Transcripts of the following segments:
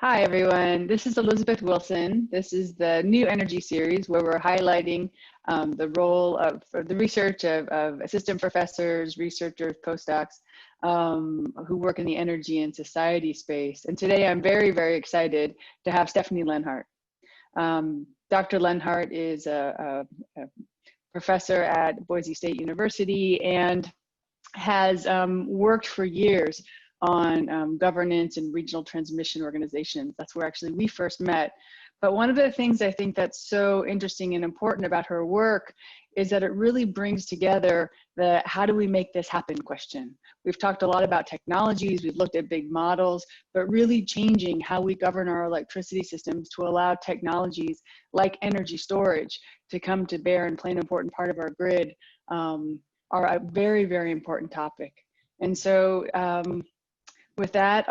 Hi, everyone. This is Elizabeth Wilson. This is the new energy series where we're highlighting the role of the research of assistant professors, researchers, postdocs who work in the energy and society space. And today I'm very, very excited to have Stephanie Lenhart. Dr. Lenhart is a professor at Boise State University and has worked for years on governance and regional transmission organizations. That's where actually we first met. But one of the things I think that's so interesting and important about her work is that it really brings together the how do we make this happen question. We've talked a lot about technologies, we've looked at big models, but really changing how we govern our electricity systems to allow technologies like energy storage to come to bear and play an important part of our grid are a very, very important topic. And so with that,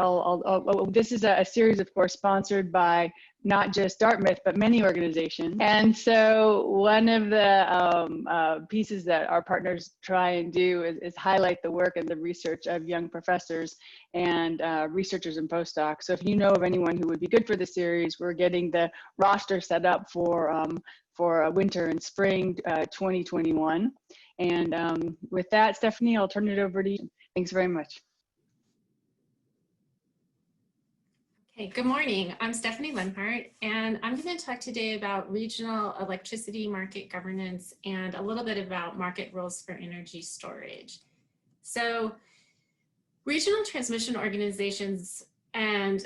this is a series, of course, sponsored by not just Dartmouth, but many organizations. And so one of the pieces that our partners try and do is highlight the work and the research of young professors and researchers and postdocs. So if you know of anyone who would be good for the series, we're getting the roster set up for winter and spring 2021. And with that, Stephanie, I'll turn it over to you. Thanks very much. Okay, good morning. I'm Stephanie Lenhart, and I'm going to talk today about regional electricity market governance and a little bit about market rules for energy storage. So, regional transmission organizations and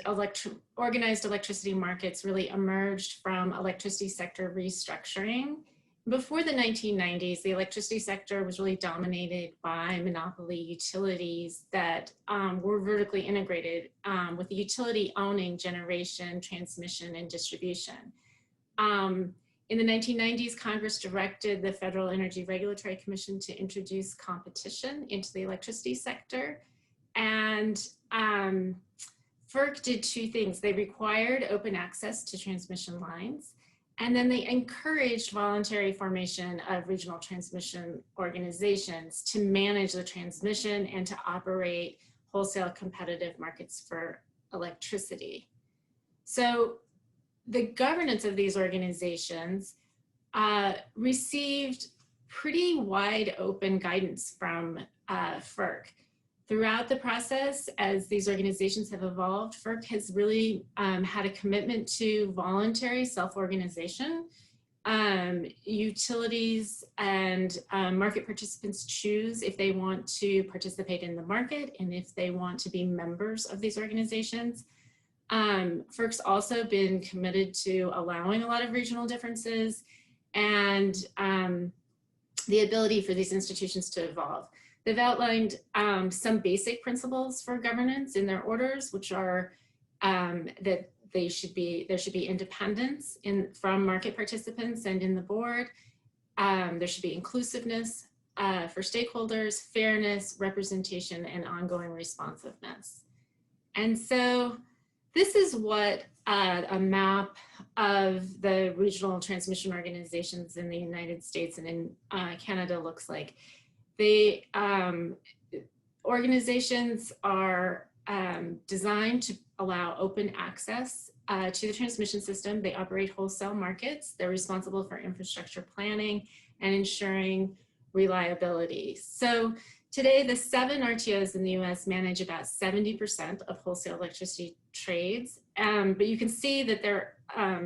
organized electricity markets really emerged from electricity sector restructuring. Before the 1990s, the electricity sector was really dominated by monopoly utilities that were vertically integrated with the utility owning generation, transmission, and distribution. In the 1990s, Congress directed the Federal Energy Regulatory Commission to introduce competition into the electricity sector. And FERC did two things. They required open access to transmission lines, and then they encouraged voluntary formation of regional transmission organizations to manage the transmission and to operate wholesale competitive markets for electricity. So the governance of these organizations received pretty wide open guidance from FERC. Throughout the process, as these organizations have evolved, FERC has really had a commitment to voluntary self-organization. Utilities and market participants choose if they want to participate in the market and if they want to be members of these organizations. FERC's also been committed to allowing a lot of regional differences and the ability for these institutions to evolve. They've outlined some basic principles for governance in their orders, which are that there should be independence from market participants and in the board. There should be inclusiveness for stakeholders, fairness, representation, and ongoing responsiveness. And so this is what a map of the regional transmission organizations in the United States and in Canada looks like. The organizations are designed to allow open access to the transmission system. They operate wholesale markets. They're responsible for infrastructure planning and ensuring reliability. So today, the 7 RTOs in the US manage about 70% of wholesale electricity trades. But you can see that there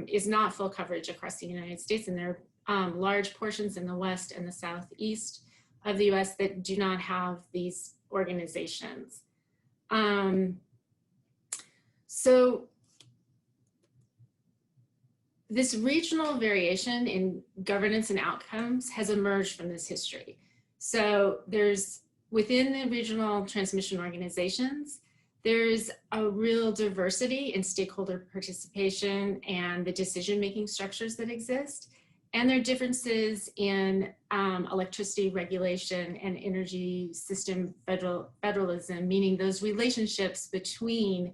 is not full coverage across the United States, and there are large portions in the West and the Southeast of the US that do not have these organizations. So this regional variation in governance and outcomes has emerged from this history. So there's, within the regional transmission organizations, there's a real diversity in stakeholder participation and the decision-making structures that exist. And there are differences in electricity regulation and energy system federalism, meaning those relationships between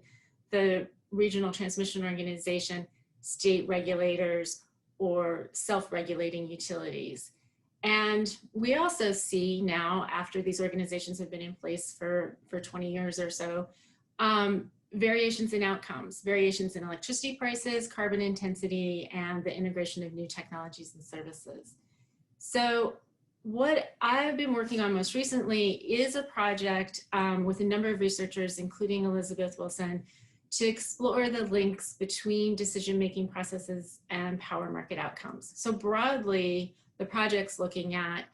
the regional transmission organization, state regulators, or self-regulating utilities. And we also see now, after these organizations have been in place for 20 years or so, variations in outcomes, variations in electricity prices, carbon intensity, and the integration of new technologies and services. So what I've been working on most recently is a project with a number of researchers, including Elizabeth Wilson, to explore the links between decision-making processes and power market outcomes. So broadly, the project's looking at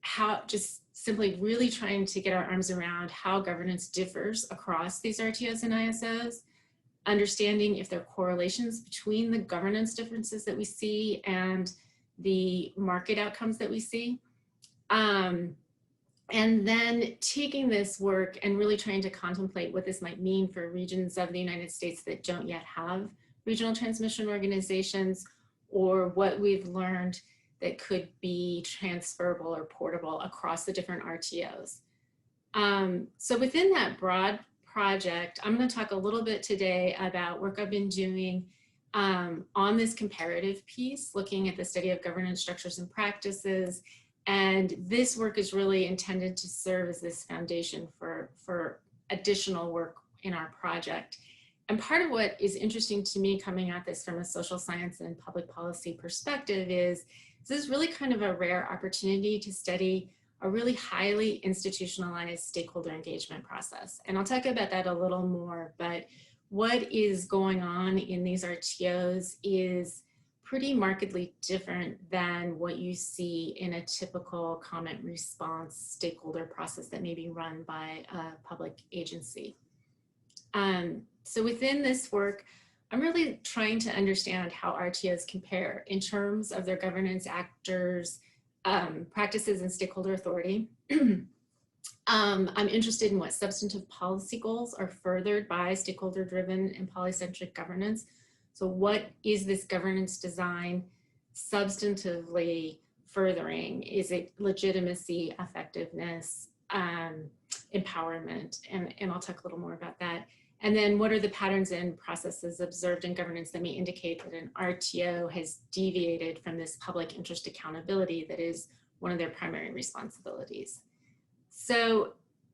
how, just simply really trying to get our arms around how governance differs across these RTOs and ISOs, understanding if there are correlations between the governance differences that we see and the market outcomes that we see. And then taking this work and really trying to contemplate what this might mean for regions of the United States that don't yet have regional transmission organizations, or what we've learned that could be transferable or portable across the different RTOs. So within that broad project, I'm going to talk a little bit today about work I've been doing on this comparative piece, looking at the study of governance structures and practices. And this work is really intended to serve as this foundation for additional work in our project. And part of what is interesting to me coming at this from a social science and public policy perspective is this is really kind of a rare opportunity to study a really highly institutionalized stakeholder engagement process. And I'll talk about that a little more, but what is going on in these RTOs is pretty markedly different than what you see in a typical comment response stakeholder process that may be run by a public agency. So within this work, I'm really trying to understand how RTOs compare in terms of their governance actors, practices, and stakeholder authority. I'm interested in what substantive policy goals are furthered by stakeholder-driven and polycentric governance. So what is this governance design substantively furthering? Is it legitimacy, effectiveness, empowerment? And I'll talk a little more about that. And then what are the patterns and processes observed in governance that may indicate that an RTO has deviated from this public interest accountability that is one of their primary responsibilities? So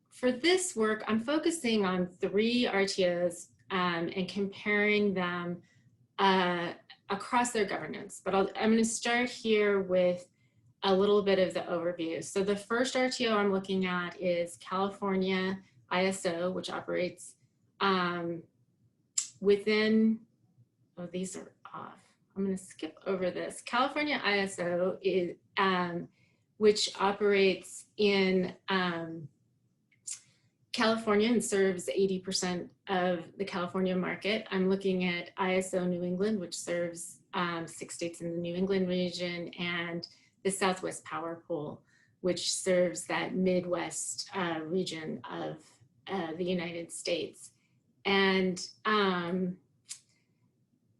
for this work, I'm focusing on 3 RTOs and comparing them across their governance. But I'm going to start here with a little bit of the overview. So the first RTO I'm looking at is California ISO, which operates within, oh, these are off. I'm going to skip over this. California ISO is, which operates in California and serves 80% of the California market. I'm looking at ISO New England, which serves 6 states in the New England region, and the Southwest Power Pool, which serves that Midwest region of the United States. And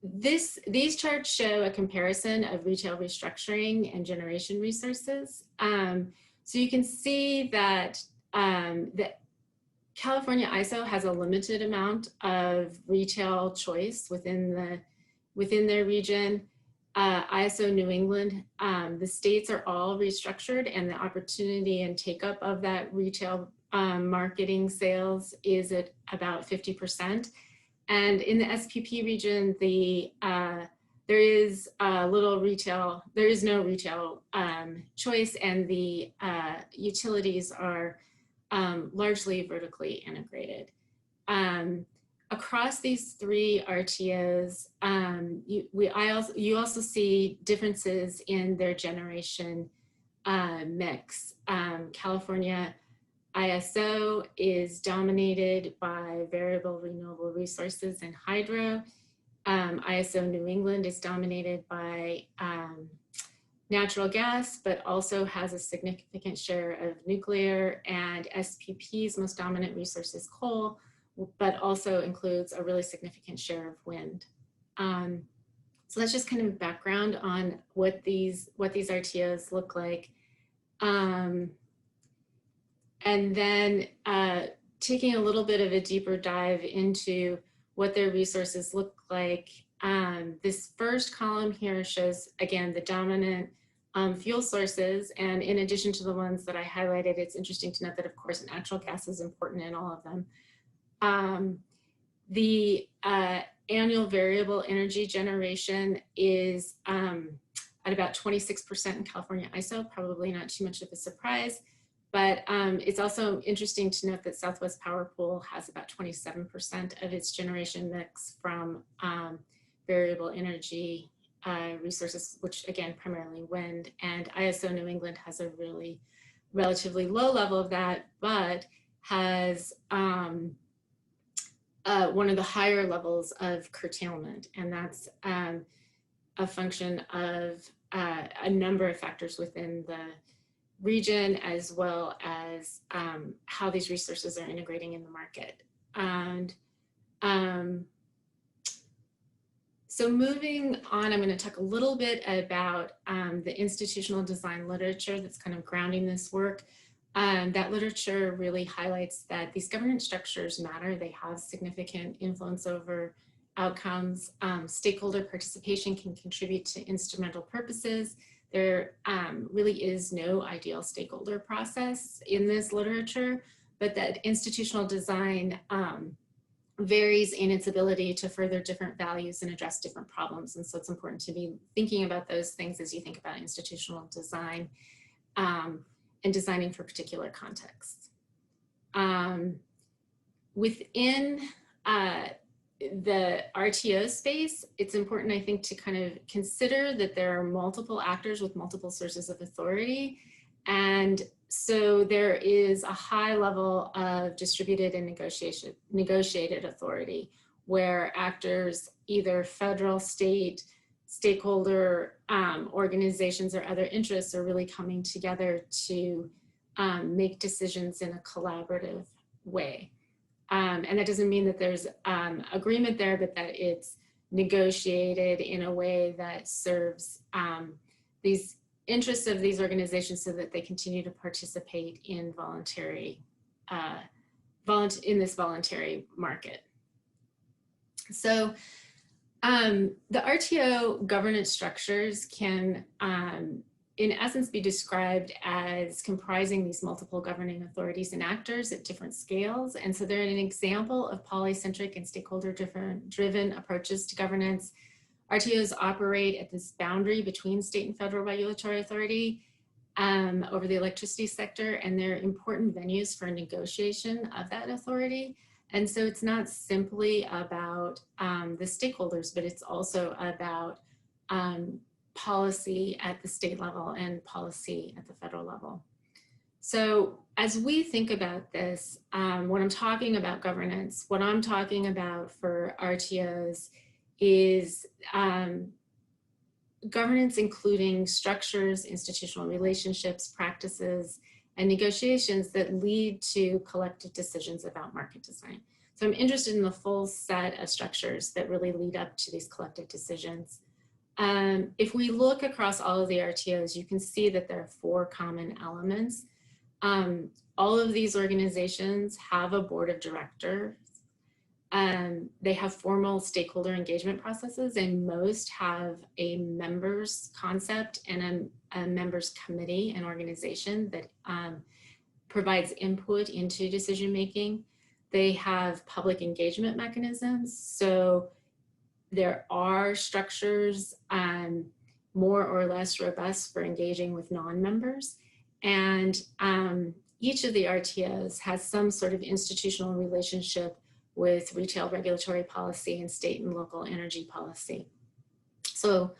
these charts show a comparison of retail restructuring and generation resources. So you can see that the California ISO has a limited amount of retail choice within their region. ISO New England, the states are all restructured, and the opportunity and take up of that retail marketing sales is at about 50%. And in the SPP region, there is little retail, there is no retail choice, and the utilities are largely vertically integrated. Across these 3 RTOs, you also see differences in their generation mix. California ISO is dominated by variable renewable resources and hydro. ISO New England is dominated by natural gas, but also has a significant share of nuclear, and SPP's most dominant resource is coal, but also includes a really significant share of wind. So that's just kind of background on what these RTOs look like. And then taking a little bit of a deeper dive into what their resources look like. This first column here shows, again, the dominant fuel sources. And in addition to the ones that I highlighted, it's interesting to note that, of course, natural gas is important in all of them. The annual variable energy generation is at about 26% in California ISO, probably not too much of a surprise. But it's also interesting to note that Southwest Power Pool has about 27% of its generation mix from variable energy resources, which again, primarily wind. And ISO New England has a really relatively low level of that, but has one of the higher levels of curtailment. And that's a function of a number of factors within the region, as well as how these resources are integrating in the market. And so moving on, I'm going to talk a little bit about the institutional design literature that's kind of grounding this work. That literature really highlights that these governance structures matter. They have significant influence over outcomes. Stakeholder participation can contribute to instrumental purposes. There really is no ideal stakeholder process in this literature, but that institutional design varies in its ability to further different values and address different problems. And so it's important to be thinking about those things as you think about institutional design and designing for particular contexts. Within the RTO space, it's important, I think, to kind of consider that there are multiple actors with multiple sources of authority. And so there is a high level of distributed and negotiated authority, where actors, either federal, state, stakeholder organizations or other interests, are really coming together to make decisions in a collaborative way. And that doesn't mean that there's agreement there, but that it's negotiated in a way that serves these interests of these organizations so that they continue to participate in this voluntary market. So the RTO governance structures can, in essence, be described as comprising these multiple governing authorities and actors at different scales. And so they're an example of polycentric and stakeholder-driven approaches to governance. RTOs operate at this boundary between state and federal regulatory authority over the electricity sector, and they're important venues for negotiation of that authority. And so it's not simply about the stakeholders, but it's also about policy at the state level and policy at the federal level. So as we think about this, when I'm talking about governance, what I'm talking about for RTOs is governance including structures, institutional relationships, practices, and negotiations that lead to collective decisions about market design. So I'm interested in the full set of structures that really lead up to these collective decisions. If we look across all of the RTOs, you can see that there are 4 common elements. All of these organizations have a board of directors. They have formal stakeholder engagement processes, and most have a members concept and a members committee and organization that provides input into decision making. They have public engagement mechanisms. So there are structures more or less robust for engaging with non-members. And each of the RTOs has some sort of institutional relationship with retail regulatory policy and state and local energy policy. So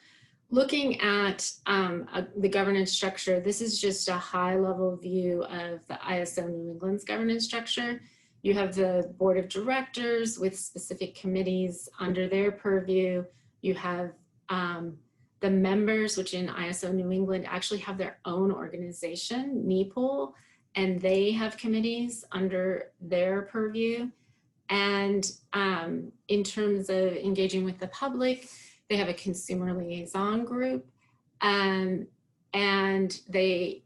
looking at the governance structure, this is just a high level view of the ISO New England's governance structure. You have the board of directors with specific committees under their purview. You have the members, which in ISO New England actually have their own organization, NEPOL, and they have committees under their purview. And in terms of engaging with the public, they have a consumer liaison group, and they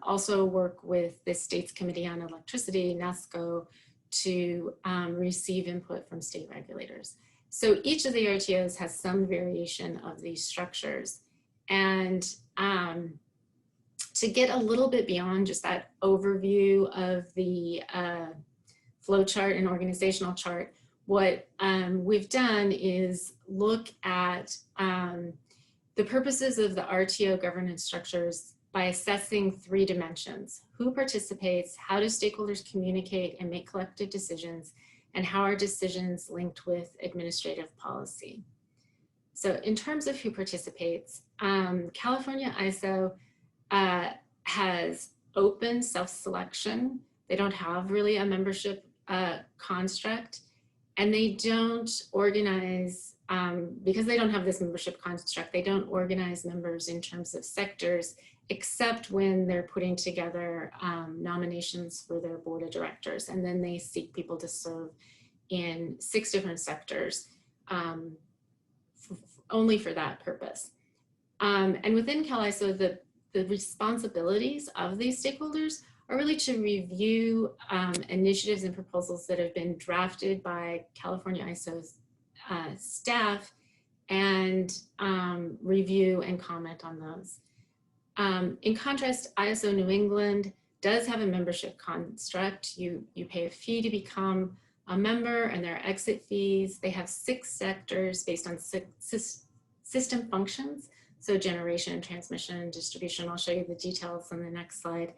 also work with the State's Committee on Electricity, NESCO, to receive input from state regulators. So each of the RTOs has some variation of these structures. And to get a little bit beyond just that overview of the flow chart and organizational chart, what we've done is look at the purposes of the RTO governance structures by assessing 3 dimensions: who participates, how do stakeholders communicate and make collective decisions, and how are decisions linked with administrative policy. So in terms of who participates, California ISO has open self-selection. They don't have really a membership construct, and they don't organize, because they don't have this membership construct, they don't organize members in terms of sectors, except when they're putting together nominations for their board of directors. And then they seek people to serve in 6 different sectors only for that purpose. And within CalISO, the responsibilities of these stakeholders are really to review initiatives and proposals that have been drafted by California ISO's staff and review and comment on those. In contrast, ISO New England does have a membership construct. You pay a fee to become a member, and there are exit fees. They have 6 sectors based on 6 system functions. So generation, transmission, distribution. I'll show you the details on the next slide.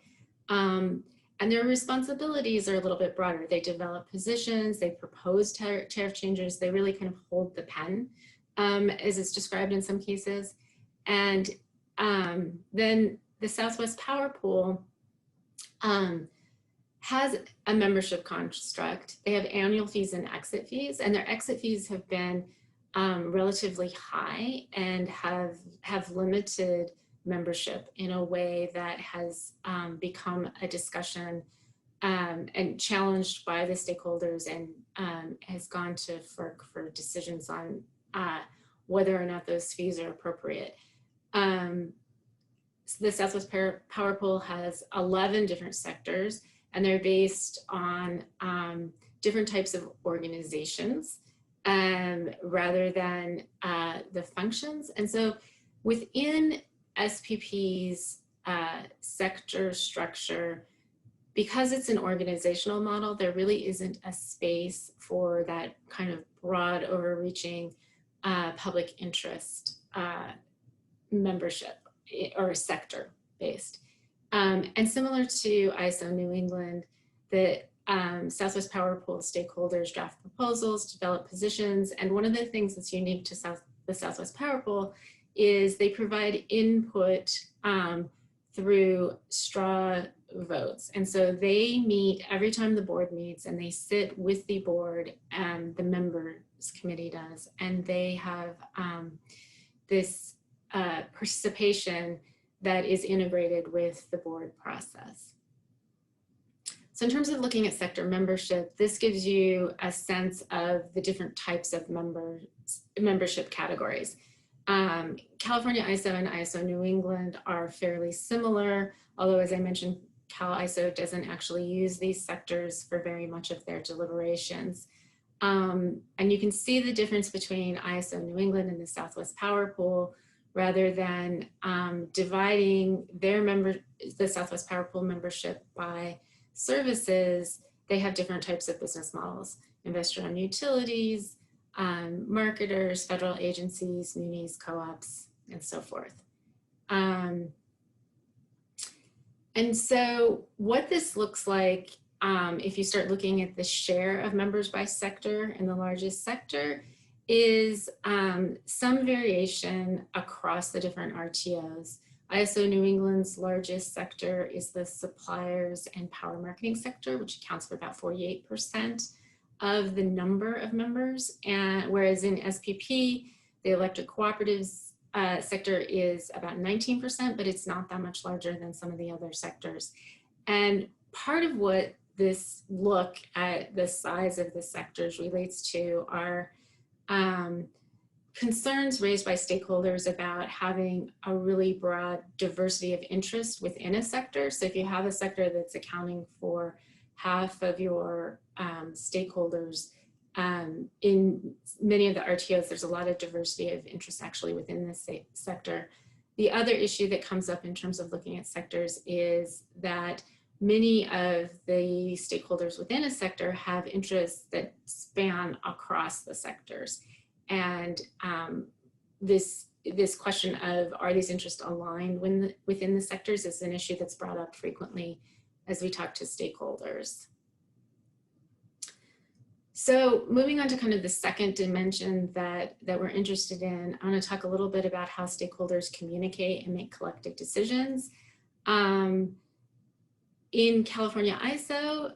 And their responsibilities are a little bit broader. They develop positions, they propose tariff changes, they really kind of hold the pen, as it's described in some cases. And then the Southwest Power Pool has a membership construct. They have annual fees and exit fees, and their exit fees have been relatively high and have limited membership in a way that has become a discussion and challenged by the stakeholders, and has gone to FERC for decisions on whether or not those fees are appropriate. So the Southwest Power Pool has 11 different sectors, and they're based on different types of organizations rather than the functions. And so within SPP's sector structure, because it's an organizational model, there really isn't a space for that kind of broad, overreaching public interest membership or sector based. And similar to ISO New England, the Southwest Power Pool stakeholders draft proposals, develop positions, and one of the things that's unique to the Southwest Power Pool is they provide input through straw votes. And so they meet every time the board meets, and they sit with the board, and the members committee does, and they have this participation that is integrated with the board process. So in terms of looking at sector membership, this gives you a sense of the different types of membership categories. California ISO and ISO New England are fairly similar, although as I mentioned, Cal ISO doesn't actually use these sectors for very much of their deliberations. And you can see the difference between ISO New England and the Southwest Power Pool. Rather than dividing the Southwest Power Pool membership by services, they have different types of business models: investor-owned utilities, marketers, federal agencies, munis, co-ops, and so forth. And so what this looks like, if you start looking at the share of members by sector in the largest sector, is some variation across the different RTOs. ISO New England's largest sector is the suppliers and power marketing sector, which accounts for about 48% of the number of members. And whereas in SPP, the electric cooperatives sector is about 19%, but it's not that much larger than some of the other sectors. And part of what this look at the size of the sectors relates to are concerns raised by stakeholders about having a really broad diversity of interest within a sector. So if you have a sector that's accounting for half of your stakeholders, in many of the RTOs, there's a lot of diversity of interest actually within this sector. The other issue that comes up in terms of looking at sectors is that many of the stakeholders within a sector have interests that span across the sectors. And this question of, are these interests aligned within the sectors, is an issue that's brought up frequently as we talk to stakeholders. So moving on to kind of the second dimension that we're interested in, I want to talk a little bit about how stakeholders communicate and make collective decisions. In California ISO,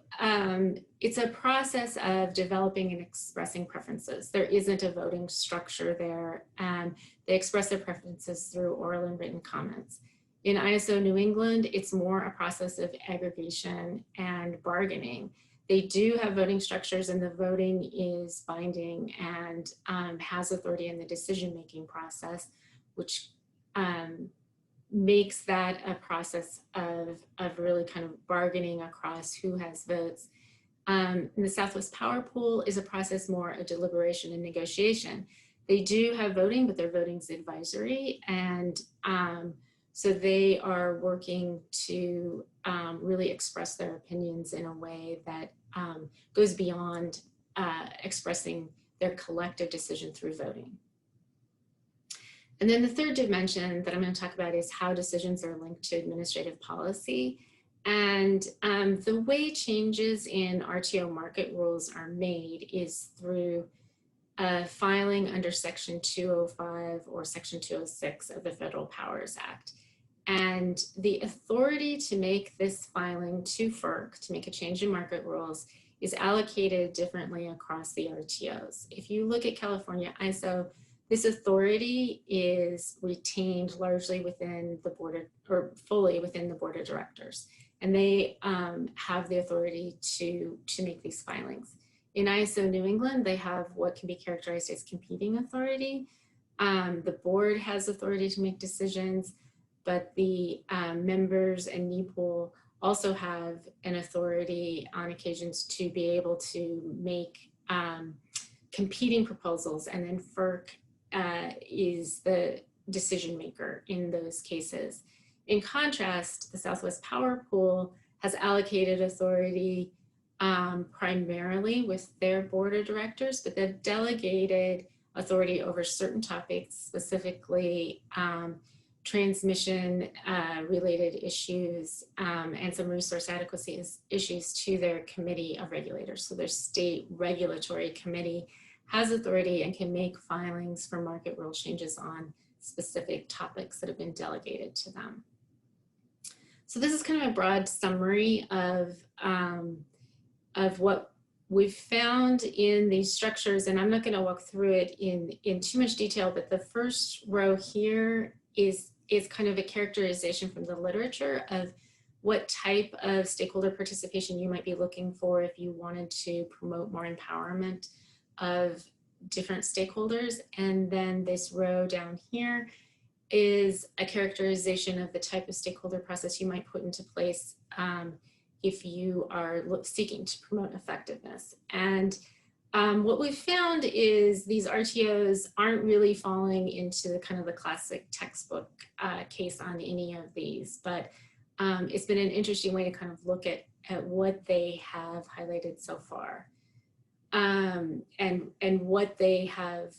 it's a process of developing and expressing preferences. There isn't a voting structure there, and they express their preferences through oral and written comments. In ISO New England, it's more a process of aggregation and bargaining. They do have voting structures, and the voting is binding and has authority in the decision-making process, which makes that a process of really kind of bargaining across who has votes. The Southwest Power Pool is a process more of deliberation and negotiation. They do have voting, but their voting's advisory, and so they are working to really express their opinions in a way that goes beyond expressing their collective decision through voting. And then the third dimension that I'm going to talk about is how decisions are linked to administrative policy. And the way changes in RTO market rules are made is through filing under Section 205 or Section 206 of the Federal Powers Act. And the authority to make this filing to FERC, to make a change in market rules, is allocated differently across the RTOs. If you look at California ISO, this authority is retained largely within the board, or fully within the board of directors. And they have the authority to make these filings. In ISO New England, they have what can be characterized as competing authority. The board has authority to make decisions, but the members and NEPOOL also have an authority on occasions to be able to make competing proposals, and then FERC is the decision maker in those cases. In contrast, the Southwest Power Pool has allocated authority primarily with their board of directors, but they've delegated authority over certain topics, specifically transmission related issues and some resource adequacy issues, to their committee of regulators. So their state regulatory committee has authority and can make filings for market rule changes on specific topics that have been delegated to them. So this is kind of a broad summary of what we've found in these structures, and I'm not going to walk through it in too much detail, but the first row here is kind of a characterization from the literature of what type of stakeholder participation you might be looking for if you wanted to promote more empowerment of different stakeholders. And then this row down here is a characterization of the type of stakeholder process you might put into place if you are seeking to promote effectiveness. And what we've found is these RTOs aren't really falling into the kind of the classic textbook case on any of these, but it's been an interesting way to kind of look at what they have highlighted so far, and what they have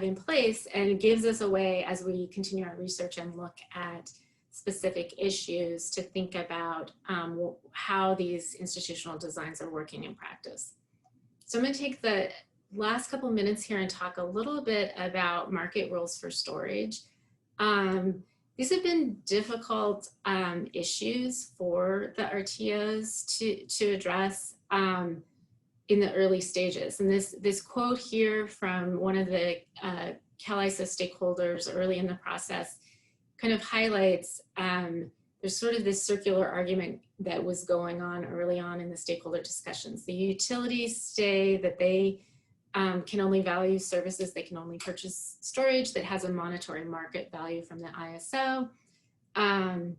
in place, and it gives us a way as we continue our research and look at specific issues to think about how these institutional designs are working in practice. So I'm going to take the last couple minutes here and talk a little bit about market rules for storage. These have been difficult issues for the RTOs to address in the early stages. And this quote here from one of the CalISO stakeholders early in the process kind of highlights there's sort of this circular argument that was going on early on in the stakeholder discussions. The utilities say that they can only value services, they can only purchase storage that has a monetary market value from the ISO. And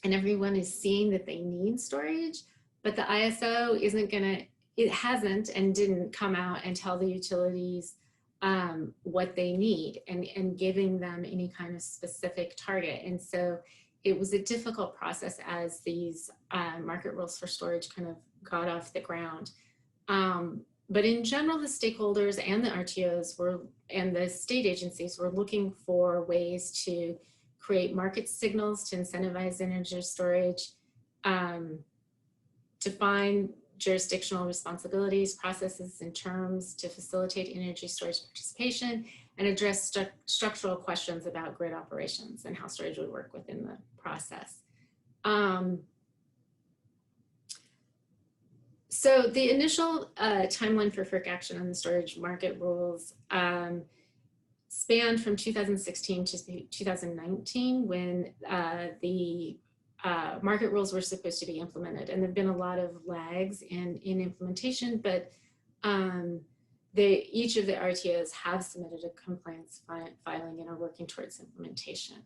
everyone is seeing that they need storage, but the ISO isn't gonna, it hasn't and didn't come out and tell the utilities what they need and giving them any kind of specific target. And so it was a difficult process as these market rules for storage kind of got off the ground. But in general, the stakeholders and the RTOs and the state agencies were looking for ways to create market signals to incentivize energy storage, define jurisdictional responsibilities, processes, and terms to facilitate energy storage participation, and address structural questions about grid operations and how storage would work within the process. So the initial timeline for FERC action on the storage market rules spanned from 2016 to 2019 when the market rules were supposed to be implemented. And there have been a lot of lags in implementation, but each of the RTOs have submitted a compliance filing and are working towards implementation.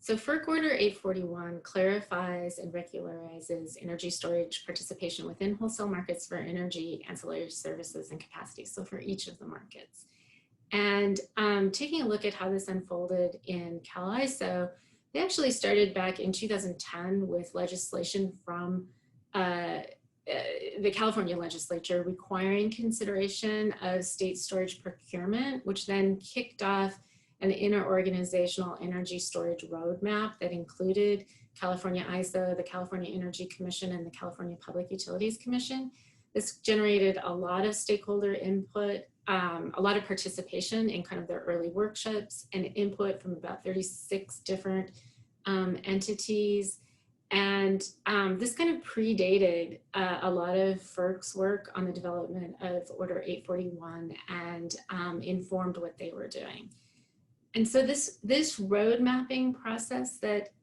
So FERC Order 841 clarifies and regularizes energy storage participation within wholesale markets for energy, ancillary services, and capacity, so for each of the markets. And taking a look at how this unfolded in CAISO, they actually started back in 2010 with legislation from the California legislature requiring consideration of state storage procurement, which then kicked off an interorganizational energy storage roadmap that included California ISO, the California Energy Commission, and the California Public Utilities Commission. This generated a lot of stakeholder input, a lot of participation in kind of their early workshops and input from about 36 different entities. And this kind of predated a lot of FERC's work on the development of Order 841 and informed what they were doing. And so this road mapping process that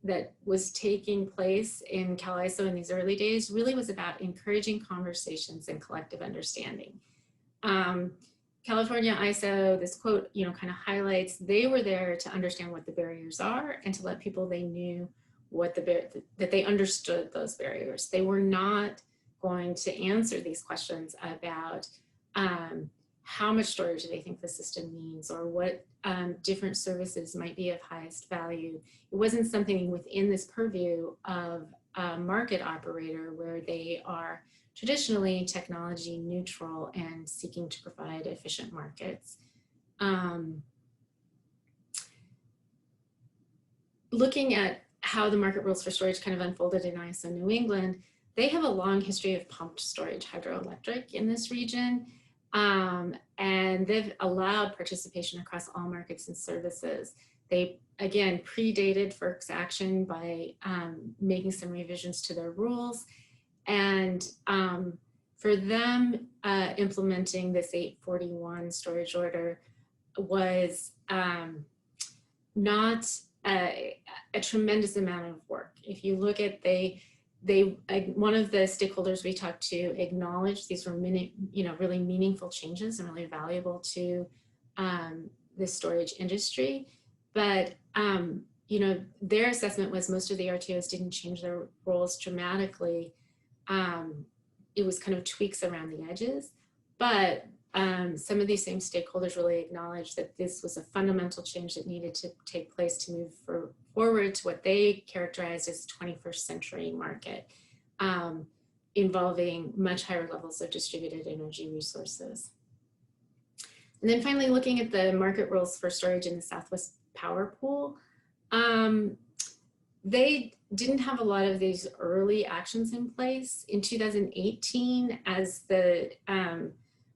was taking place in CAISO in these early days really was about encouraging conversations and collective understanding. California ISO, this quote, kind of highlights, they were there to understand what the barriers are and to let people they knew that they understood those barriers. They were not going to answer these questions about how much storage do they think the system needs, or what different services might be of highest value. It wasn't something within this purview of a market operator where they are traditionally technology neutral and seeking to provide efficient markets. Looking at how the market rules for storage kind of unfolded in ISO New England, they have a long history of pumped storage hydroelectric in this region. And they've allowed participation across all markets and services. They, again, predated FERC's action by making some revisions to their rules. And for them, implementing this 841 storage order was not a tremendous amount of work. If you look at one of the stakeholders we talked to acknowledged these were really meaningful changes and really valuable to the storage industry. But their assessment was most of the RTOs didn't change their roles dramatically. It was kind of tweaks around the edges, but some of these same stakeholders really acknowledged that this was a fundamental change that needed to take place to move forward to what they characterized as 21st century market, involving much higher levels of distributed energy resources. And then finally, looking at the market rules for storage in the Southwest Power Pool, they didn't have a lot of these early actions in place. In 2018, as the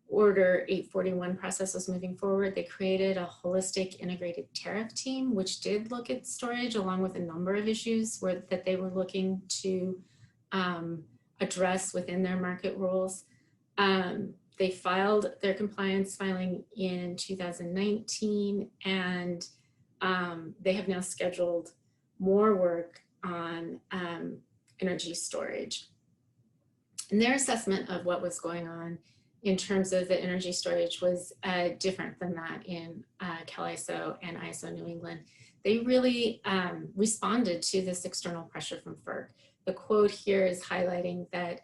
Order 841 process was moving forward, they created a holistic integrated tariff team, which did look at storage along with a number of issues that they were looking to address within their market rules. They filed their compliance filing in 2019, and they have now scheduled more work on energy storage. And their assessment of what was going on in terms of the energy storage was different than that in CAISO and ISO New England. They really responded to this external pressure from FERC. The quote here is highlighting that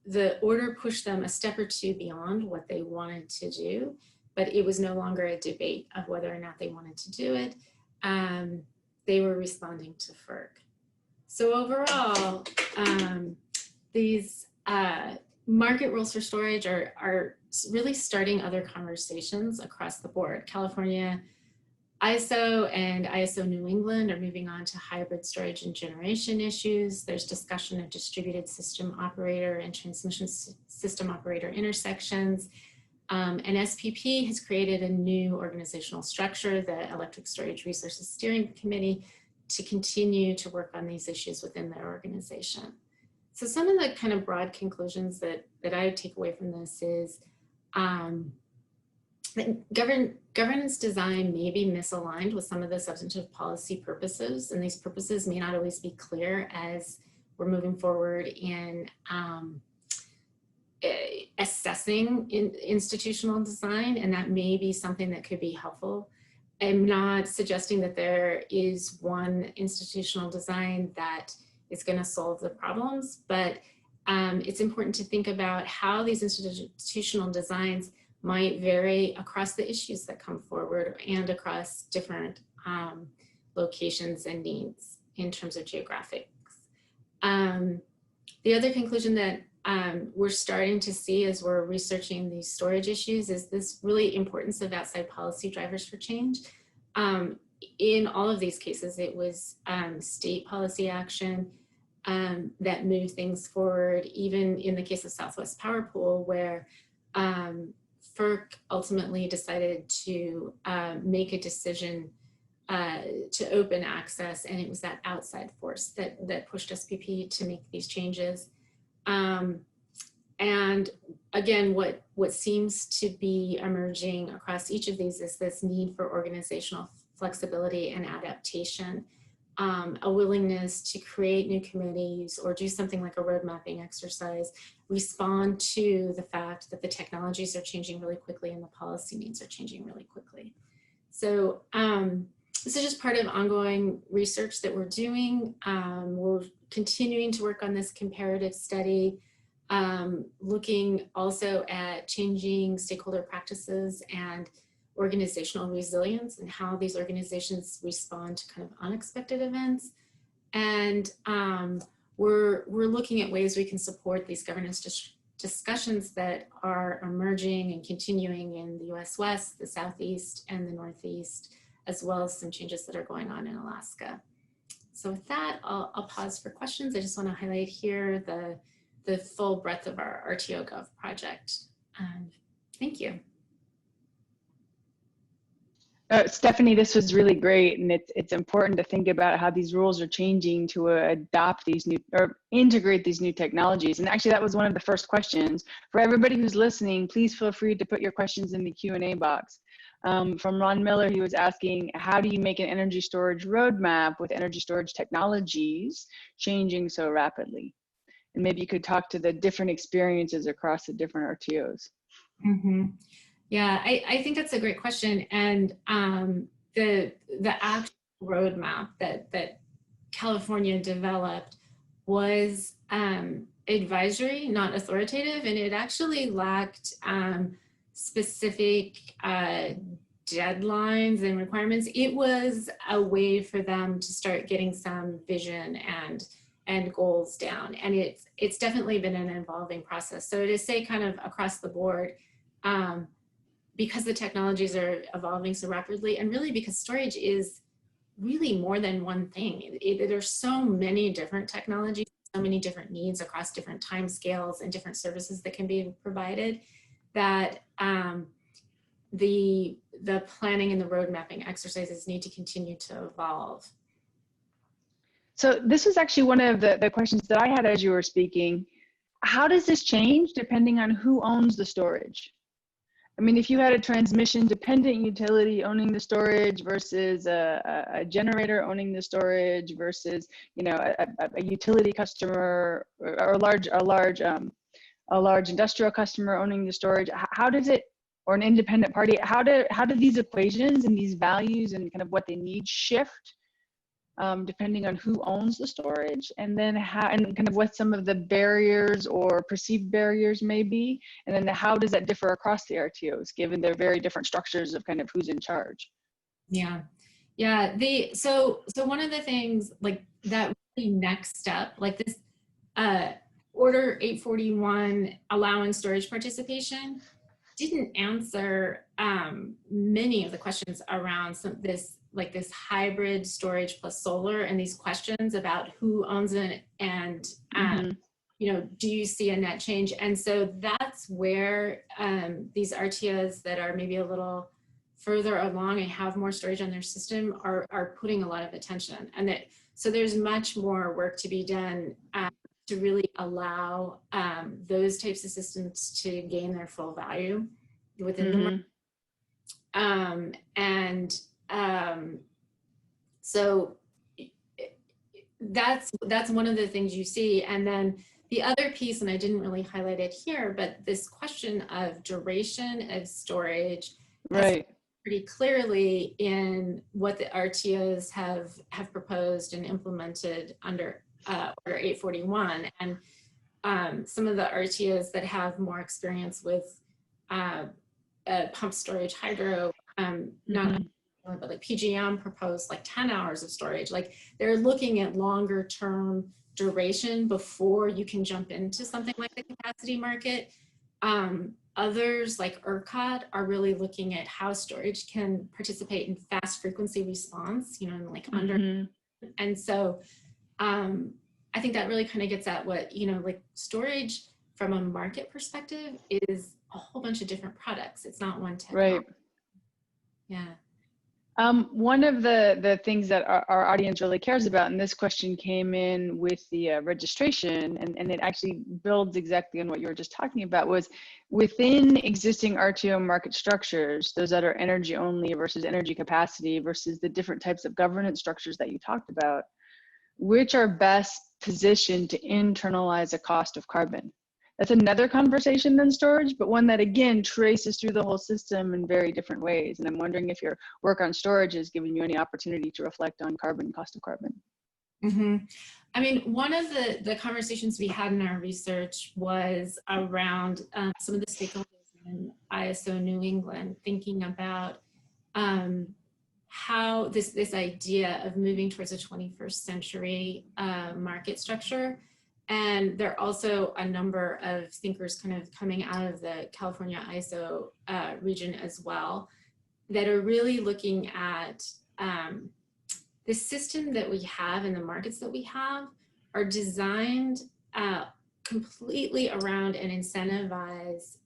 the order pushed them a step or two beyond what they wanted to do, but it was no longer a debate of whether or not they wanted to do it. they were responding to FERC. So overall, these market rules for storage are really starting other conversations across the board. California ISO and ISO New England are moving on to hybrid storage and generation issues. There's discussion of distributed system operator and transmission system operator intersections. And SPP has created a new organizational structure, the Electric Storage Resources Steering Committee, to continue to work on these issues within their organization. So some of the kind of broad conclusions that I take away from this is that governance design may be misaligned with some of the substantive policy purposes, and these purposes may not always be clear as we're moving forward in assessing institutional design, and that may be something that could be helpful. I'm not suggesting that there is one institutional design that is going to solve the problems, but it's important to think about how these institutional designs might vary across the issues that come forward and across different locations and needs in terms of geographics. The other conclusion that we're starting to see as we're researching these storage issues is this really importance of outside policy drivers for change. In all of these cases, it was state policy action that moved things forward, even in the case of Southwest Power Pool, where FERC ultimately decided to make a decision to open access, and it was that outside force that pushed SPP to make these changes. And again, what seems to be emerging across each of these is this need for organizational flexibility and adaptation, a willingness to create new committees or do something like a road mapping exercise, respond to the fact that the technologies are changing really quickly and the policy needs are changing really quickly. So this is just part of ongoing research that we're doing. We're continuing to work on this comparative study, looking also at changing stakeholder practices and organizational resilience and how these organizations respond to kind of unexpected events. And we're looking at ways we can support these governance discussions that are emerging and continuing in the US West, the Southeast, and the Northeast, as well as some changes that are going on in Alaska. So with that, I'll pause for questions. I just want to highlight here the full breadth of our RTO Gov project. Thank you. Stephanie, this was really great, and it's important to think about how these rules are changing to adopt these new or integrate these new technologies. And actually, that was one of the first questions. For everybody who's listening, please feel free to put your questions in the Q&A box. From Ron Miller, he was asking, how do you make an energy storage roadmap with energy storage technologies changing so rapidly? And maybe you could talk to the different experiences across the different RTOs. Mm-hmm. Yeah, I think that's a great question. And the actual roadmap that California developed was advisory, not authoritative, and it actually lacked specific deadlines and requirements. It was a way for them to start getting some vision and goals down. And it's definitely been an evolving process. So to say kind of across the board, because the technologies are evolving so rapidly, and really because storage is really more than one thing. There's so many different technologies, so many different needs across different time scales and different services that can be provided, that the planning and the road mapping exercises need to continue to evolve. So this was actually one of the questions that I had as you were speaking. How does this change depending on who owns the storage? I mean, if you had a transmission dependent utility owning the storage versus a generator owning the storage versus, you know, a utility customer or a large industrial customer owning the storage, how does it, or an independent party, how do these equations and these values and kind of what they need shift depending on who owns the storage, and then how, and kind of what some of the barriers or perceived barriers may be, and then how does that differ across the RTOs given their very different structures of kind of who's in charge? Yeah, Yeah, so one of the things like that really next step, like this Order 841 allowing storage participation didn't answer many of the questions around this hybrid storage plus solar, and these questions about who owns it and do you see a net change? And so that's where these RTOs that are maybe a little further along and have more storage on their system are putting a lot of attention. And so there's much more work to be done to really allow those types of systems to gain their full value within the market. So that's one of the things you see. And then the other piece, and I didn't really highlight it here, but this question of duration of storage, right, pretty clearly in what the RTOs have proposed and implemented under Order 841. And some of the RTOs that have more experience with pump storage, hydro, not but like PGM proposed like 10 hours of storage. Like they're looking at longer term duration before you can jump into something like the capacity market. Others like ERCOT are really looking at how storage can participate in fast frequency response, like under. And so I think that really kind of gets at what, like storage from a market perspective is a whole bunch of different products. It's not one technology. Right. Yeah. One of the things that our audience really cares about, and this question came in with the registration, and it actually builds exactly on what you were just talking about, was within existing RTO market structures, those that are energy only versus energy capacity versus the different types of governance structures that you talked about, which are best positioned to internalize the cost of carbon. That's another conversation than storage, but one that again traces through the whole system in very different ways. And I'm wondering if your work on storage has given you any opportunity to reflect on carbon, cost of carbon. I mean, one of the conversations we had in our research was around some of the stakeholders in ISO New England thinking about how this idea of moving towards a 21st century market structure. And there are also a number of thinkers kind of coming out of the California ISO region as well that are really looking at the system that we have and the markets that we have are designed completely around and incentivize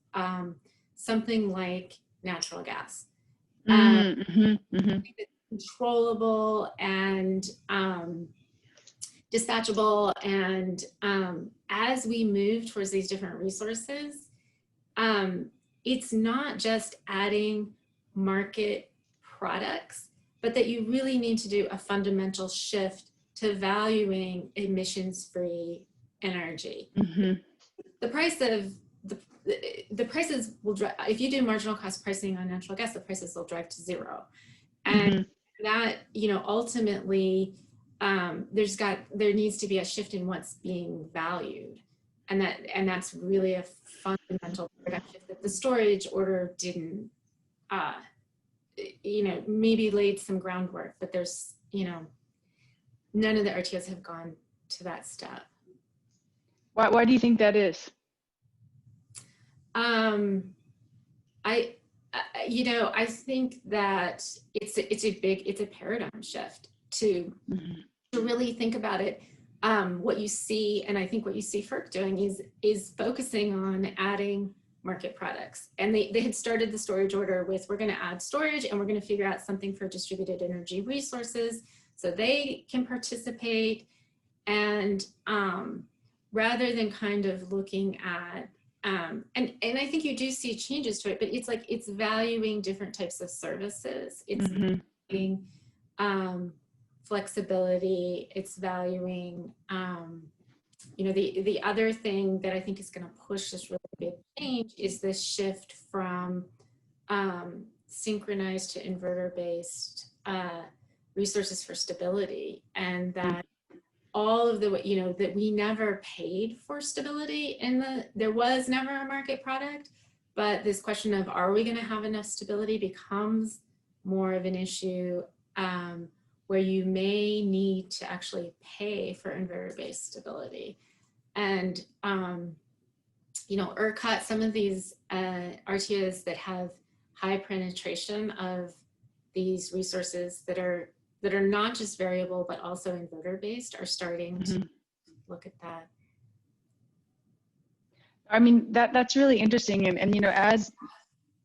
something like natural gas. Controllable and dispatchable, and as we move towards these different resources, it's not just adding market products, but that you really need to do a fundamental shift to valuing emissions-free energy. The price of the prices will drive, if you do marginal cost pricing on natural gas, the prices will drive to zero, and that ultimately there needs to be a shift in what's being valued, and that's really a fundamental paradigm shift that the storage order didn't maybe laid some groundwork, but there's none of the RTOs have gone to that step. Why do you think that is? I think that it's a paradigm shift to really think about it. What you see, and I think what you see FERC doing is focusing on adding market products. And they had started the storage order with, we're going to add storage and we're going to figure out something for distributed energy resources so they can participate. And rather than kind of looking at, and I think you do see changes to it, but it's like, it's valuing different types of services. It's valuing flexibility. It's valuing, the other thing that I think is going to push this really big change is this shift from synchronized to inverter-based resources for stability, and that all of the, that we never paid for stability there was never a market product, but this question of, are we going to have enough stability becomes more of an issue where you may need to actually pay for inverter-based stability. And, you know, ERCOT, some of these RTOs that have high penetration of these resources that are not just variable, but also inverter-based are starting to look at that. I mean, that's really interesting. And, you know, as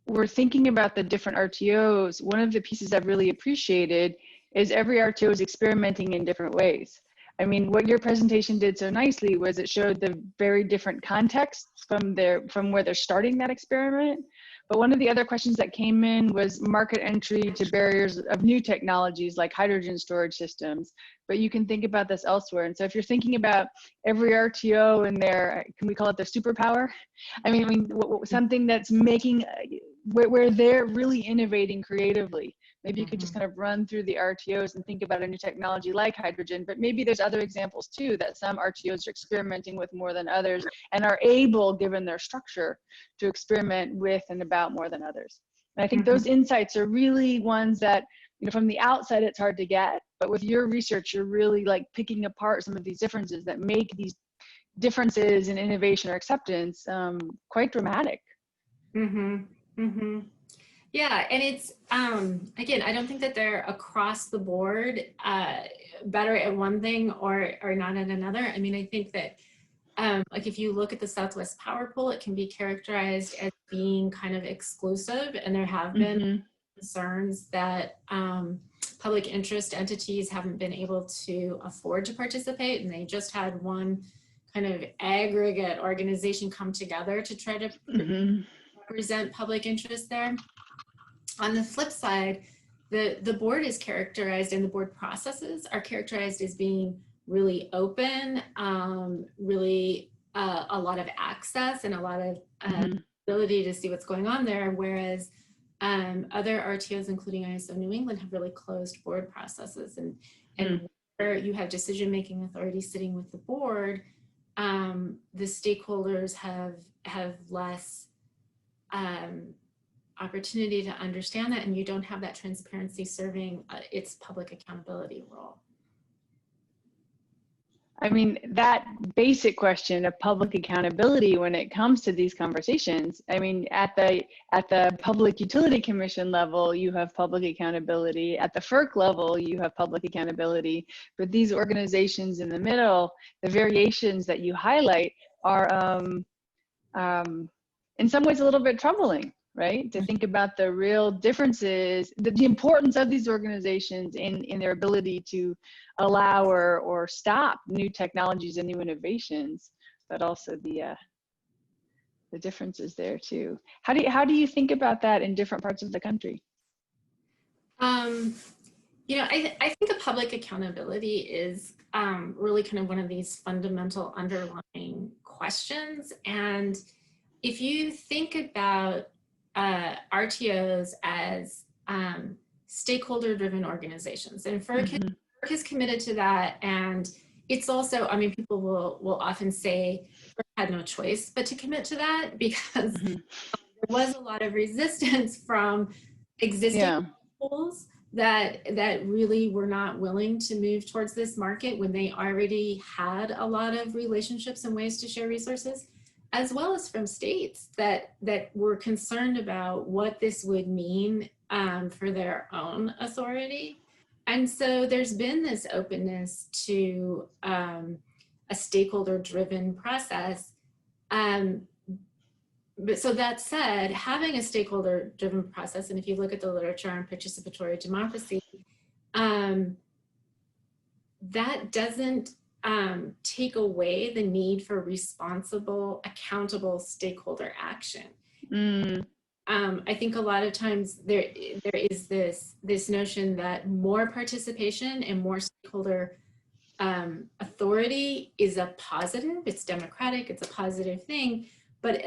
we're thinking about the different RTOs, one of the pieces I've really appreciated is every RTO is experimenting in different ways. I mean, what your presentation did so nicely was it showed the very different contexts from where they're starting that experiment. But one of the other questions that came in was market entry to barriers of new technologies like hydrogen storage systems. But you can think about this elsewhere. And so if you're thinking about every RTO and their, can we call it their superpower? I mean, something that's making, where they're really innovating creatively. Maybe you could just kind of run through the RTOs and think about a new technology like hydrogen, but maybe there's other examples too that some RTOs are experimenting with more than others and are able, given their structure, to experiment with and about more than others. And I think those insights are really ones that, you know, from the outside it's hard to get, but with your research, you're really like picking apart some of these differences that make these differences in innovation or acceptance quite dramatic. Yeah, and it's, again, I don't think that they're across the board better at one thing or not at another. I mean, I think that, like if you look at the Southwest Power Pool, it can be characterized as being kind of exclusive, and there have been concerns that public interest entities haven't been able to afford to participate, and they just had one kind of aggregate organization come together to try to represent public interest there. On the flip side, the board is characterized, and the board processes are characterized as being really open, really a lot of access and a lot of ability to see what's going on there, whereas other RTOs, including ISO New England, have really closed board processes, and where you have decision-making authority sitting with the board, the stakeholders have less opportunity to understand that, and you don't have that transparency serving its public accountability role. I mean, that basic question of public accountability when it comes to these conversations, I mean, at the Public Utility Commission level, you have public accountability. At the FERC level, you have public accountability. But these organizations in the middle, the variations that you highlight are in some ways a little bit troubling, right? To think about the real differences, the importance of these organizations in their ability to allow or stop new technologies and new innovations, but also the differences there too. How do you think about that in different parts of the country? You know, I think a public accountability is really kind of one of these fundamental underlying questions. And if you think about RTOs as stakeholder-driven organizations, and FERC is committed to that, and it's also, I mean, people will often say FERC had no choice but to commit to that, because there was a lot of resistance from existing pools that really were not willing to move towards this market when they already had a lot of relationships and ways to share resources, as well as from states that were concerned about what this would mean for their own authority. And so there's been this openness to a stakeholder-driven process. But so that said, having a stakeholder-driven process, and if you look at the literature on participatory democracy, that doesn't take away the need for responsible, accountable stakeholder action. I think a lot of times there is this notion that more participation and more stakeholder authority is a positive. It's democratic. It's a positive thing, but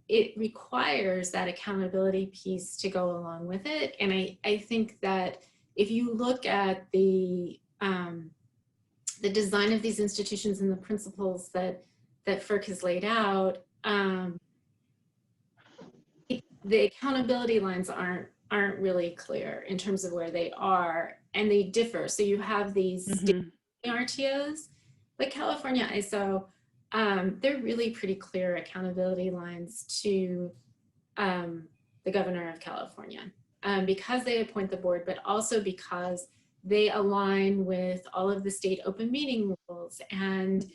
it requires that accountability piece to go along with it. And I think that if you look at the design of these institutions and the principles that FERC has laid out, the accountability lines aren't aren't really clear in terms of where they are, and they differ. So you have these state RTOs, like California ISO, they're really pretty clear accountability lines to the governor of California, because they appoint the board, but also because they align with all of the state open meeting rules and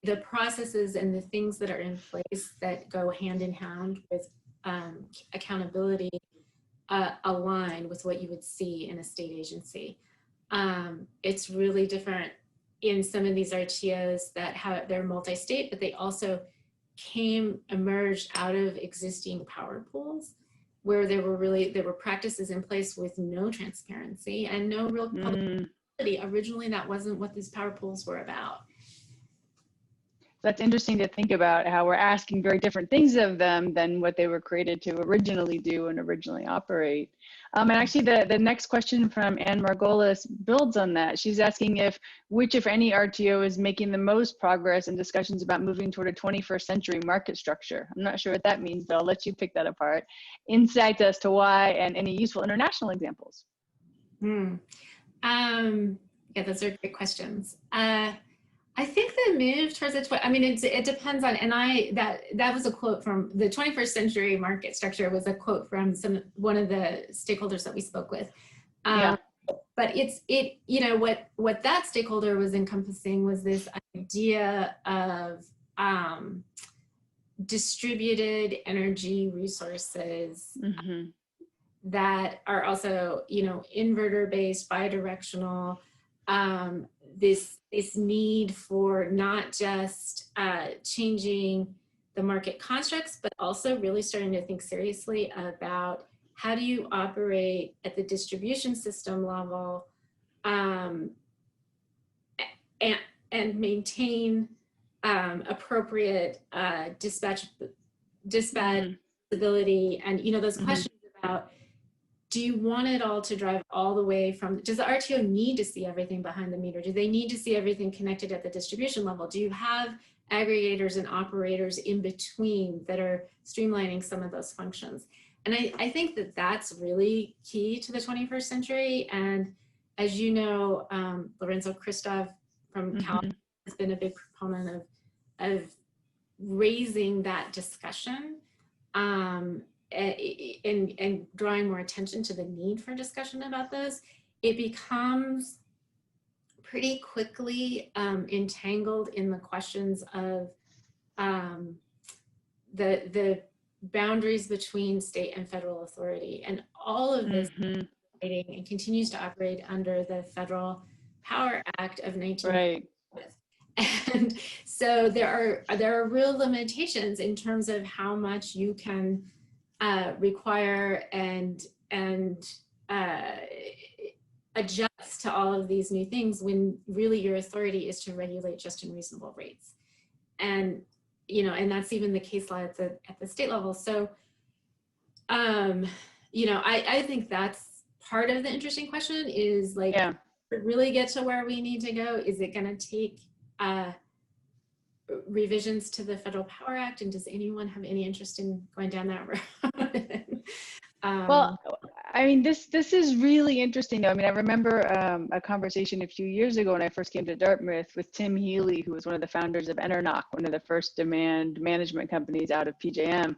the processes and the things that are in place that go hand in hand with accountability align with what you would see in a state agency. It's really different in some of these RTOs that they're multi-state, but they also emerged out of existing power pools where there were practices in place with no transparency and no real publicity. Originally, that wasn't what these power pools were about. That's interesting to think about, how we're asking very different things of them than what they were created to originally do and originally operate. And actually the next question from Anne Margolis builds on that. She's asking which, if any, RTO is making the most progress in discussions about moving toward a 21st century market structure. I'm not sure what that means, but I'll let you pick that apart. Insight as to why and any useful international examples. Yeah, those are great questions. I think the move towards it depends on, and that was a quote from the 21st century market structure, was a quote from one of the stakeholders that we spoke with. Yeah. But what that stakeholder was encompassing was this idea of distributed energy resources that are also, inverter based, bidirectional, this need for not just changing the market constructs, but also really starting to think seriously about how do you operate at the distribution system level and maintain appropriate dispatchability, and those questions about, do you want it all to drive all the way from, does the RTO need to see everything behind the meter? Do they need to see everything connected at the distribution level? Do you have aggregators and operators in between that are streamlining some of those functions? And I think that that's really key to the 21st century. And as you know, Lorenzo Christoph from California has been a big proponent of raising that discussion and drawing more attention to the need for discussion about those. It becomes pretty quickly entangled in the questions of the boundaries between state and federal authority, and all of this and continues to operate under the Federal Power Act of 1990. And so there are real limitations in terms of how much you can require and adjust to all of these new things, when really your authority is to regulate just and reasonable rates. And and that's even the case law at the state level. So I think that's part of the interesting question, is like, to really get to where we need to go, is it going to take revisions to the Federal Power Act, and does anyone have any interest in going down that road? Well, I mean, this is really interesting, though. I mean, I remember a conversation a few years ago when I first came to Dartmouth with Tim Healy, who was one of the founders of Enernoc, one of the first demand management companies out of PJM.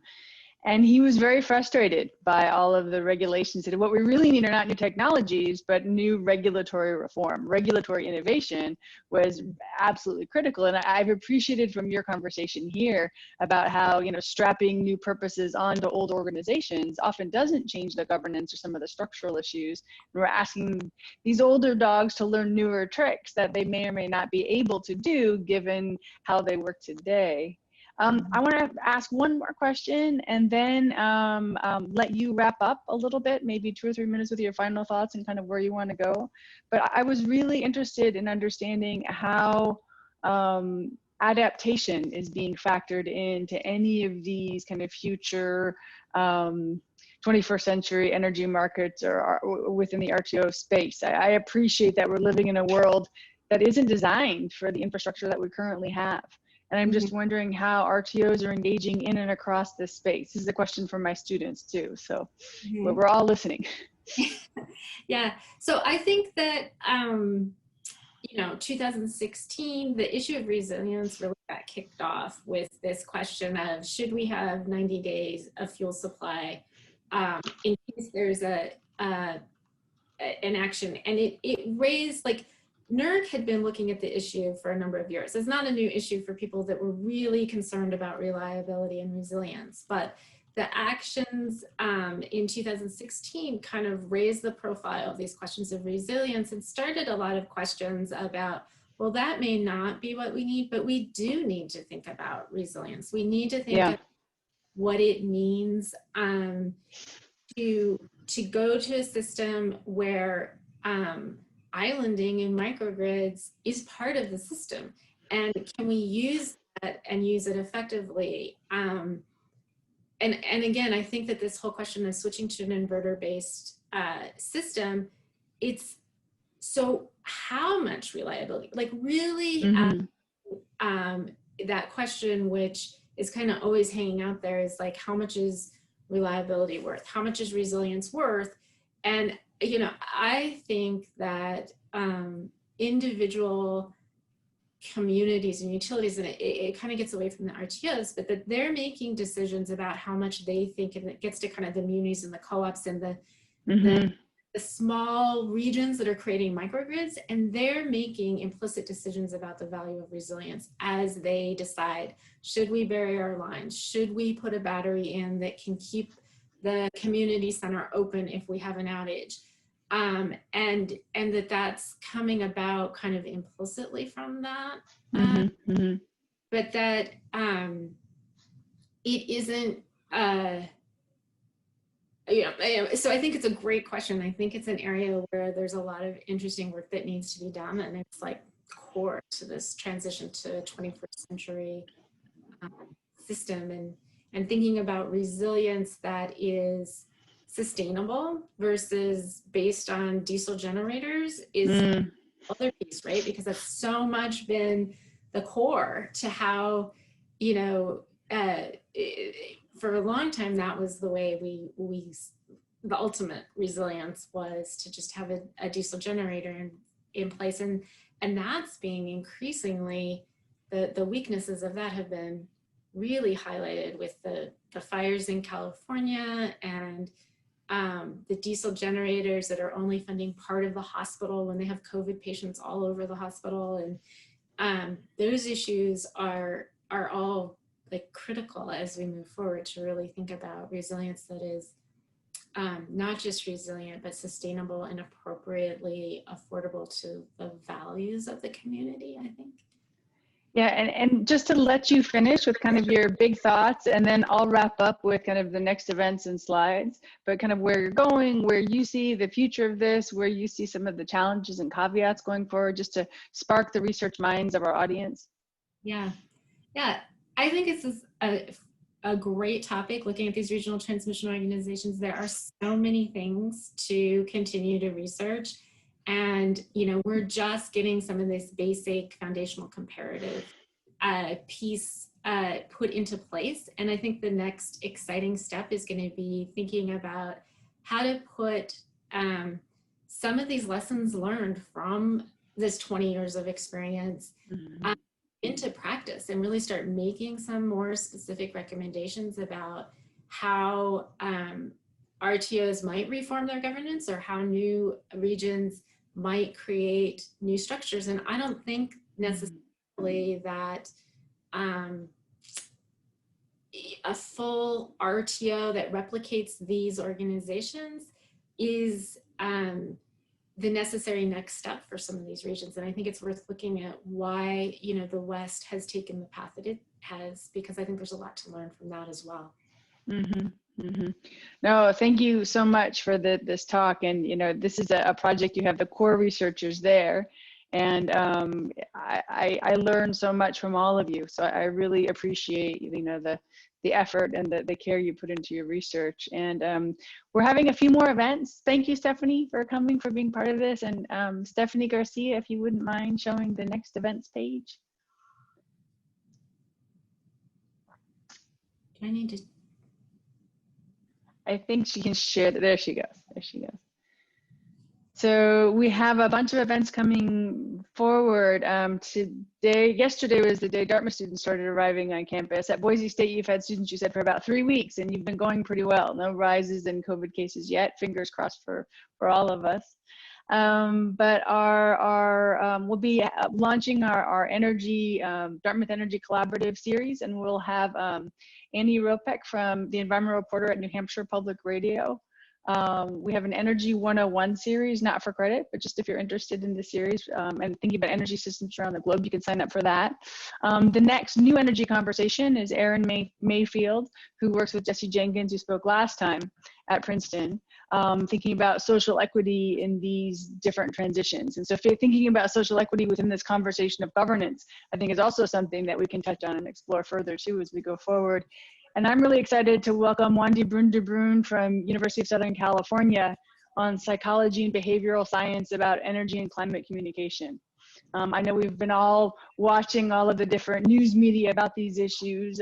And he was very frustrated by all of the regulations. That what we really need are not new technologies, but new regulatory reform. Regulatory innovation was absolutely critical. And I've appreciated from your conversation here about how, strapping new purposes onto old organizations often doesn't change the governance or some of the structural issues. And we're asking these older dogs to learn newer tricks that they may or may not be able to do given how they work today. I want to ask one more question and then let you wrap up a little bit, maybe 2 or 3 minutes with your final thoughts and kind of where you want to go. But I was really interested in understanding how adaptation is being factored into any of these kind of future 21st century energy markets or within the RTO space. I appreciate that we're living in a world that isn't designed for the infrastructure that we currently have. And I'm just wondering how RTOs are engaging in and across this space. This is a question for my students too. So we're all listening. Yeah, so I think that, 2016, the issue of resilience really got kicked off with this question of, should we have 90 days of fuel supply in case there's an action? And it raised, like, NERC had been looking at the issue for a number of years. It's not a new issue for people that were really concerned about reliability and resilience, but the actions in 2016 kind of raised the profile of these questions of resilience and started a lot of questions about, well, that may not be what we need, but we do need to think about resilience. We need to think about what it means to go to a system where islanding and microgrids is part of the system. And can we use that and use it effectively? And again, I think that this whole question of switching to an inverter-based system, it's, so how much reliability? Like really, that question, which is kind of always hanging out there, is like, how much is reliability worth? How much is resilience worth? And, I think that individual communities and utilities, and it kind of gets away from the RTOs, but that they're making decisions about how much they think, and it gets to kind of the munis and the co-ops and the small regions that are creating microgrids, and they're making implicit decisions about the value of resilience as they decide, should we bury our lines? Should we put a battery in that can keep the community center open if we have an outage? And that's coming about kind of implicitly from that, but that it isn't, so I think it's a great question. I think it's an area where there's a lot of interesting work that needs to be done, and it's like core to this transition to a 21st century system, and thinking about resilience that is sustainable versus based on diesel generators is the other piece, right? Because that's so much been the core to how, for a long time, that was the way the ultimate resilience was to just have a diesel generator in place. And that's being increasingly, the weaknesses of that have been really highlighted with the fires in California and the diesel generators that are only funding part of the hospital when they have COVID patients all over the hospital. And those issues are all like critical as we move forward to really think about resilience that is not just resilient, but sustainable and appropriately affordable to the values of the community, I think. Yeah, and just to let you finish with kind of your big thoughts, and then I'll wrap up with kind of the next events and slides, but kind of where you're going, where you see the future of this, where you see some of the challenges and caveats going forward, just to spark the research minds of our audience. Yeah, I think this is a great topic, looking at these regional transmission organizations. There are so many things to continue to research. And, we're just getting some of this basic foundational comparative piece put into place. And I think the next exciting step is going to be thinking about how to put some of these lessons learned from this 20 years of experience into practice, and really start making some more specific recommendations about how RTOs might reform their governance, or how new regions might create new structures. And I don't think necessarily that a full RTO that replicates these organizations is the necessary next step for some of these regions. And I think it's worth looking at why, the West has taken the path that it has, because I think there's a lot to learn from that as well. No, thank you so much for this talk. And, this is a project, you have the core researchers there. And I learned so much from all of you. So I really appreciate, the effort and the care you put into your research. And we're having a few more events. Thank you, Stephanie, for coming, for being part of this. And Stephanie Garcia, if you wouldn't mind showing the next events page. I need to. I think she can share. There she goes. There she goes. So we have a bunch of events coming forward. Yesterday was the day Dartmouth students started arriving on campus. At Boise State, you've had students, you said, for about 3 weeks, and you've been going pretty well. No rises in COVID cases yet. Fingers crossed for all of us. But we'll be launching our energy, Dartmouth Energy Collaborative series, and we'll have Annie Ropek from the Environment Reporter at New Hampshire Public Radio. We have an Energy 101 series, not for credit, but just if you're interested in the series and thinking about energy systems around the globe, you can sign up for that. The next new energy conversation is Erin Mayfield, who works with Jesse Jenkins, who spoke last time at Princeton, thinking about social equity in these different transitions. And so if you're thinking about social equity within this conversation of governance, I think is also something that we can touch on and explore further too as we go forward. And I'm really excited to welcome Wandy Brun-de Bruin from University of Southern California on psychology and behavioral science about energy and climate communication. I know we've been all watching all of the different news media about these issues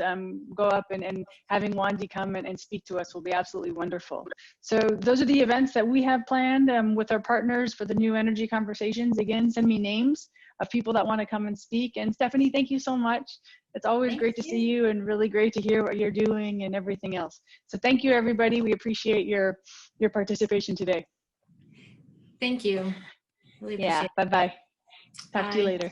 go up, and having Wandy come and speak to us will be absolutely wonderful. So those are the events that we have planned with our partners for the new energy conversations. Again, send me names of people that want to come and speak. And Stephanie, thank you so much. It's always great to see you and really great to hear what you're doing and everything else. So thank you, everybody. We appreciate your participation today. Thank you. Really appreciate it. Bye-bye. Talk to you later.